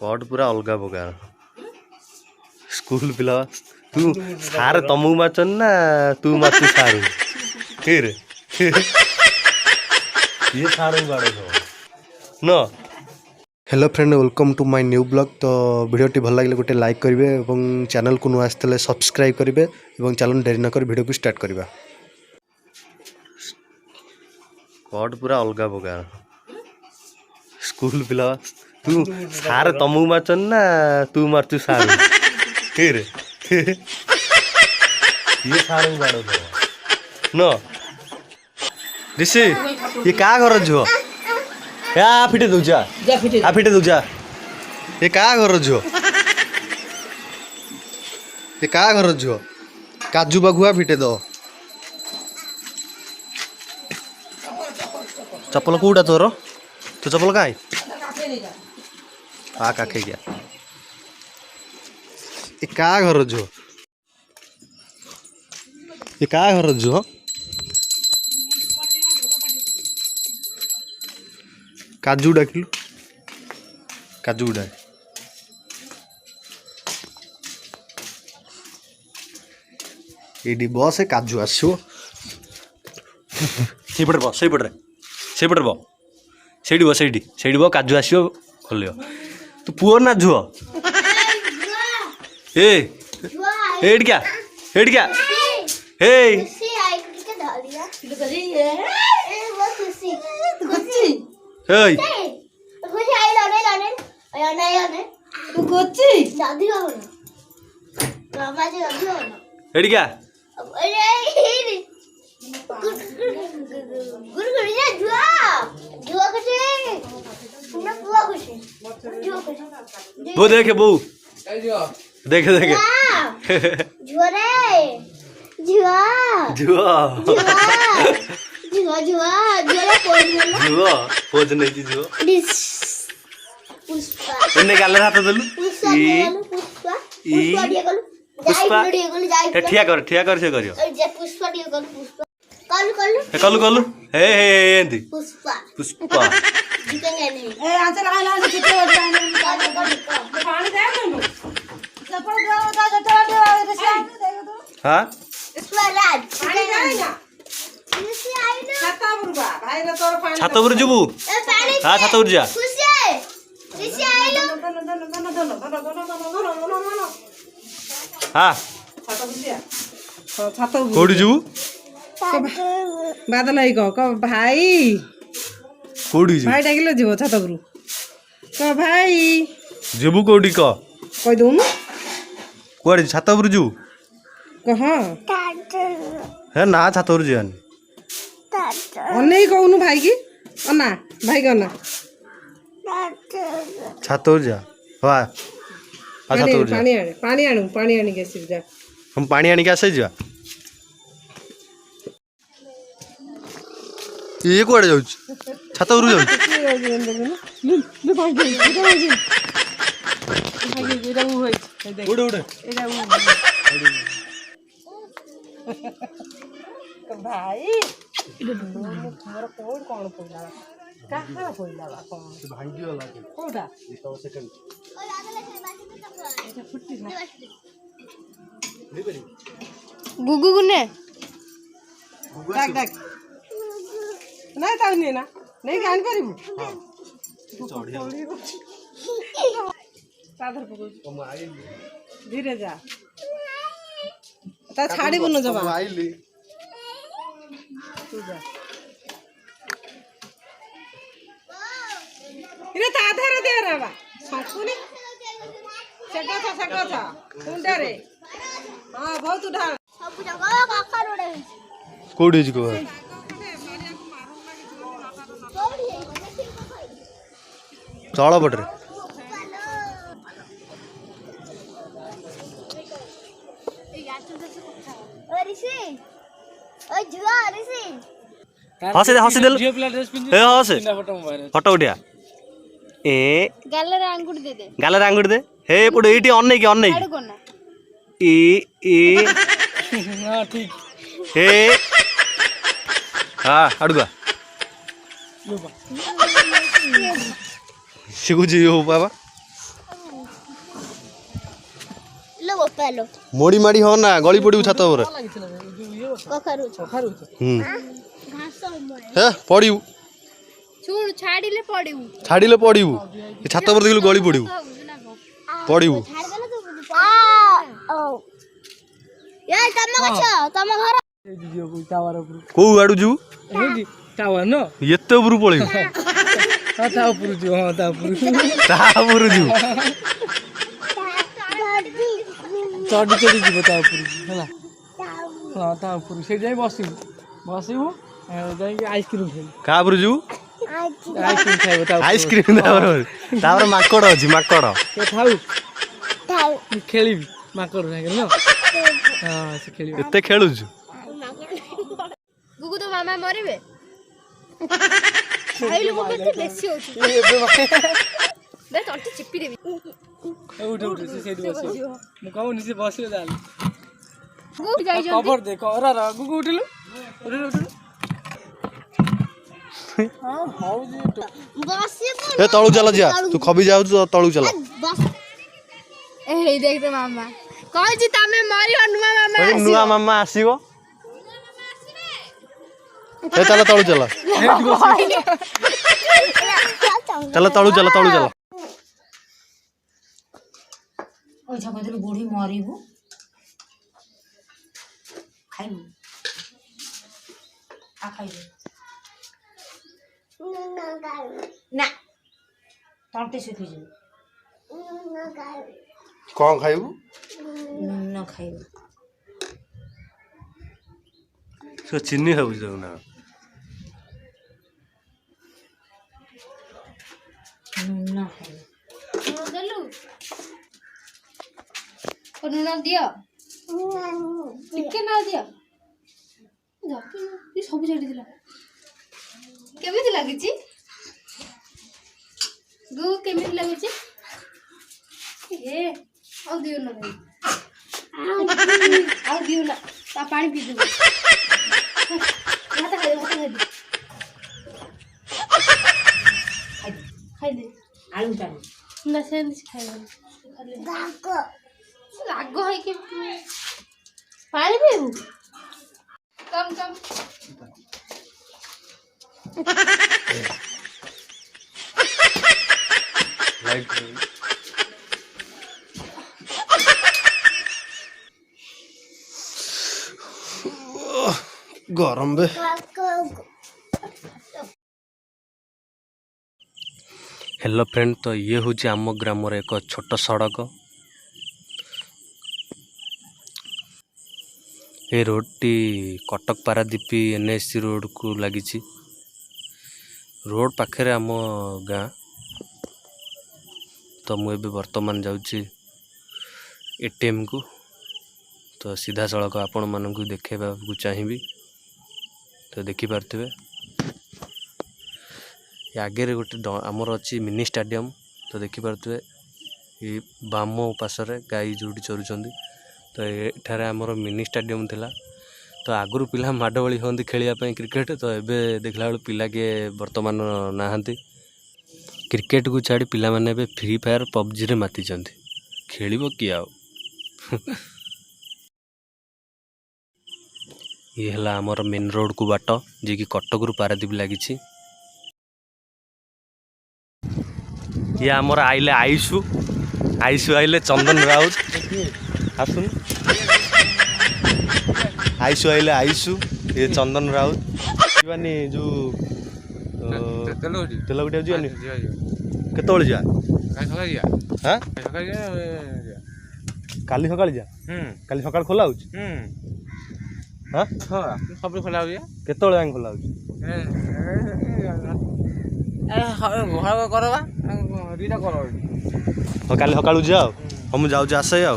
Cut पूरा अलग प्रकार स्कूल पिला तू सार तमु माचन ना तू माचु सार फिर ये सारू गाड़े न। Hello friend welcome to my new blog. तो वीडियोटी भल लगे गोटे लाइक करेंगे और चैनल को नुआ आसते सब्सक्राइब करेंगे और चलो डेरी नक वीडियो को स्टार्ट करवा। कट पूरा अलग प्रकार स्कूल पिला तू सार तमु माचन ना तू मारचु सार फिर ये सारू गाड़ो न। ऋषि ये क्या घर झुओ या फिटे दूजा आ फिटे दूजा ये क्या घर झुओ ये क्या घर झुओ काजू बागुआ फिटे दो चप्पल कौटा तोर तो चप्पल कहीं आ काखे गया ये क्या घर झुओ ये क्या घर झुओ काजू डाकिलु काजू डाक ये बस काजू आसो से पटे बस से पटे बो से बो काजू आसो खोल तू पुओ ना झुओ एड क्या हे एडिका वो देखे बो देखे देखे पोज नहीं की जुआ इन्ने गाले हाथ दलु पुष्पा ठिया कर से करियो पुष्पा कलु कलु हे एंदी पुष्पा ए आंचल आइला चिते पानी दे नु चप्पल दे हां स्वराज पानी दे ना छात ऊपर जुबू हाँ छात ऊपर जा हाँ कोड़ी जुबू बादल आई कह भाई कोड़ी भाई डाकिले जीव छात ऊपर कह भाई जुबू कोड़ी कह कह दउनु कोड़ी छात ऊपर जुबू कह है ना छात ऊपर जानी अनै कहनु भाई की अना भाई का अना छात ऊपर जा हाँ छात ऊपर जा पानी आनी के सिर जा हम पानी आनी के आसे जा ये कोड़े जाउ छात ऊपर जाउ उड़े उड़े भाई तुम्हारा कोड कौन पइला कहां पइला कौन भांगी वाला कोडा तो सेकंड अच्छा फुट्टी ना नहीं करी गुगु गुने डाक नहीं ताऊ नहीं ना नहीं गान करिबु हां चढ़िया साधर पकड़ हम आइली धीरे जा ता छाड़ी बनो जबा हम आइली तू जा इने ताधर दे रहा संकुनी सका था कुंडा रे हां बहुत उठा सब जगह काका रोडे कोड़ी जी को चला पटरे हसी देल फटो उठिया ए गालरे आंगुड़ दे हे पड़ो ये अन्न की अन्न ई हां ठीक हे हाँ अड़ुआ ଶିଖୁଛି ବାବା लो बोपालो ମୋଡ଼ି ମାଡ଼ି ହଁ ନା ଗଳି ପଡ଼ିବୁ ଛାତ ଉପରେ कखारु घास ହେ ପଡ଼ିବୁ छुड़ छाड़ीले पड़िबू ଛାଡ଼ିଲେ ପଡ଼ିବୁ ଏ ଛାତ ଉପରେ ଦେଖିଲୁ ଗଳି ପଡ଼ିବୁ ପଡ଼ିବୁ यार तम गछ तम घर କୋଉ ଆଡ଼ୁ ଯିବୁ टावर न ଏତେ ଉପରୁ ପଳେଇବୁ ता ऊपर जो हां ता ऊपर ତା ଉପରୁ ଯିବୁ चढ़ी चढ़ी जीव ता ऊपर हैला हां ता ऊपर से जाई बसिबू बसिबू जाई आइसक्रीम खेल କା ଉପରୁ ଯିବୁ आइसक्रीम खाइबो ता ଆଇସ୍କ୍ରିମ୍ ତାପରେ ମାଙ୍କଡ଼ ଅଛି ମାଙ୍କଡ଼ के थाउ खेलिबी माकड़ साइकिल न हां से खेलिबी ଏତେ ଖେଳୁଛୁ गुगु तो मामा मरिबे खाइलो को केते बेसी होची दे तंटी चिपी देबी उठ उठ से सेठी बसिबो मु कहू निसे बसियो जाल गुगु जाई जल्दी कवर दे करा रा गुगु उठिलु उठिलु हां हाउ जी बसिबो ଏ ତଳୁ ଚାଲ ଯିବା ତୁ ଖବି ଯାଉଛୁ ତଳୁ ଚାଲ बस ए हे देख तो मामा कहै छी तमे मरियो नुआ मामा ନୂଆ ମାମା ଆସିବ ଏ ଚାଲ ତଳୁ ଚାଲ ଚାଲ ତଳୁ ଚାଲ ତଳୁ ଚାଲ ओ झगदर बुढ़ी मरिबू खाइबू आ खाइबू ना तंटे सुखी जी କ'ଣ ଖାଇବୁ न खाइबू ସେ ଚିନି ଖାଉଛି ତାକୁ ନା न खाइबू देलु नुन दियो टिके ना दियो ये सब छाड़ी दिला केमिति लागिची गु केमिति लागिची ए आ दियो ना भाई आ दियो ना ता पानी पी दे खाता खाई खाई दे आलू टाइम ना से खाई राग है कि पानी पीबू कम कम ଗରମ ବେ हेलो फ्रेंड तो ये हूँ आम ग्रामर एक छोट सड़क ये road T Cuttack Paradip NSC road को लगी रोड पाखे आम गाँ तो मुझे बर्तमान जाऊँगी एटीएम को तो सीधा सड़क आपण मानक देखा चाहिए तो देखिपे आगे गोटे आमर अच्छी मिनी स्टाडियम तो देखिपे ये बाम पासरे गाई जोटी चरुंच तो ये आमर मिनी स्टाडियम थिला तो आगुरी पिला माड़गोली हाँ खेलवाई क्रिकेट तो ये देखला बेलू पिला किए बर्तमान नहांती क्रिकेट को छाड़ी पिला माने फ्री फायर पबजी रे माति खेल किए आओ ये है आमर मेन रोड को बाट जी कि कटक रु पारादीप लगी ये आमर आइले आईसु आईसु आइले चंदन राउत आसुन आईसु आइले आईसु ये चंदन राउत जीवानी जो तेलगुटिया जीवानी केतବେଳେ जा हाँ काली सकाळ जा काली सकाळ खोला होउछ हाँ सब खोला हुआ केतବେଳେ जाए खोला होउछ घर करवा दीटा कर हाँ काली सकाळू जा हम जाऊँ आसे आ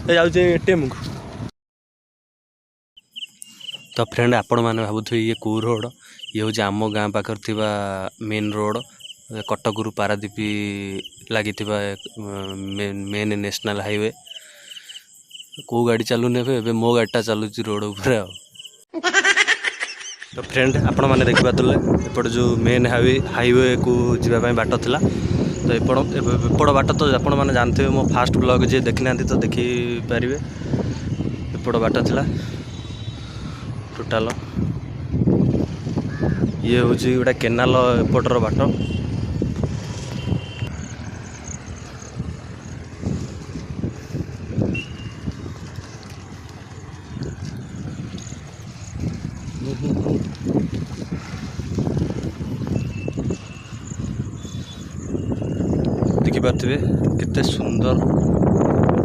जाऊे एटीएम को तो फ्रेंड आपण मैंने भावुथे ये कौ रोड ये हूँ आम गाँ पाखर थिबा मेन रोड कटक रु पारादीप लगी मेन नेशनल हाईवे को गाड़ी चलुनि ए मो गाड़ीटा चलुची रोड उपर तो फ्रेंड आपण मैंने देखा एपट जो मेन हाईवे को जीवाई बाट था तो एपट बाट तो आपण मैंने जानते मो फास्ट ब्लॉग जी देखी ना तो देखिपारे एपट बाट था टोटाल ये हूँ गोटे केनाल एपटर बाट देखिपे केते सुंदर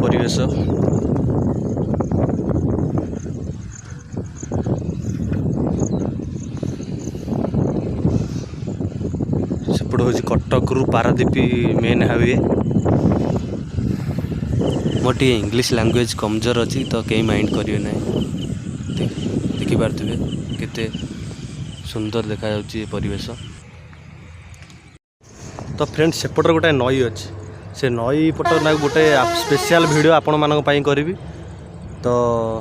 परिवेश सेपट हूँ कटक रु पारादीप मेन हाईवे मोर टे इंग्लिश लैंग्वेज कमजोर अच्छी तो कहीं माइंड करिए ना देखिपे केते सुंदर देखा जाउची परिवेश तो फ्रेंड्स सेपटर गोटे नई अच्छी से नई पटर ना गोटे स्पेशल वीडियो आपण मानक पई करी तो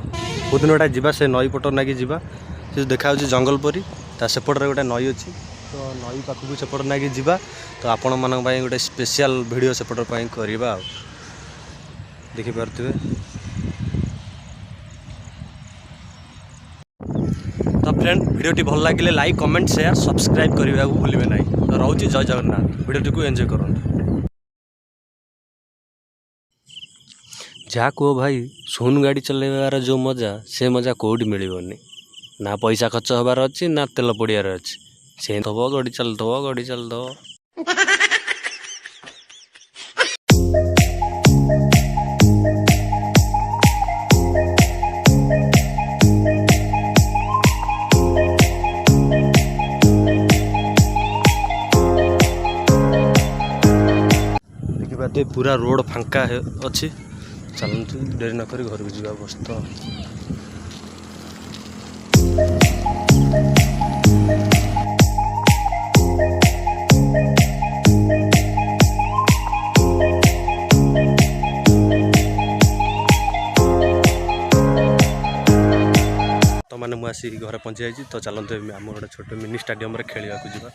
बहुत दिन गोटे जावा से नई पटर ना कि जावा से देखा जंगल परी ता सेपटर गोटे नई अच्छी तो नई पाखक सेपटर ना कि जावा तो आपण मानक पई गोटे स्पेशल वीडियो सेपटर पई करबा देखि पारथिबे तो फ्रेंड वीडियोटी भल लगे लाइक कमेंट शेयर सब्सक्राइब करने को भूलें ना तो रोचे जय जगन्नाथ वीडियोटी को एंजॉय करूँ जहाँ कहो भाई सोन गाड़ी चलैबार जो मजा से मजा कौटी मिलनी ना पैसा खर्च हबार अच्छी ना तेल पड़ियार अच्छी से गड़ी चलथव देखिए पूरा रोड फांका अच्छी चलते डेरी नक घर को जा बस्त तो मैंने मुझे घर पहुँची जाइए तो चलते आम गोटे छोटे मिनी स्टाडियम खेलने को जा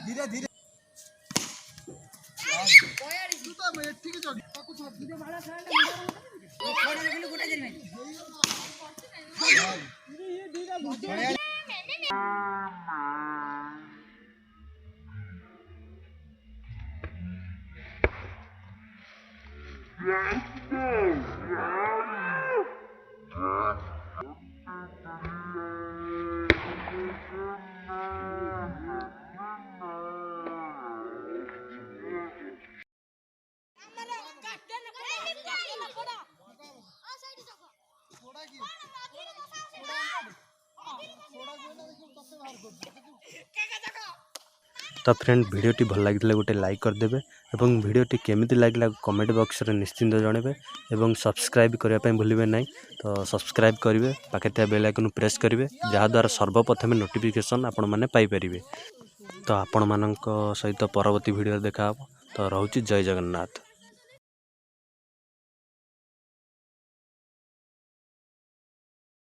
धीरे धीरे तो फ्रेंड वीडियोटी भल लगी गोटे लाइक करदे और वीडियोटी केमिति लागला कमेंट बॉक्स रे निश्चिंत जनइबे और सब्सक्राइब करने भूलिए ना तो सब्सक्राइब करेंगे पाखे बेल आइकन प्रेस करेंगे जहाद्वारा सर्वप्रथम नोटिफिकेशन आपण मैंने पाइपर तो आपण मान सहित परवर्ती वीडियो देखा तो रोची जय जगन्नाथ।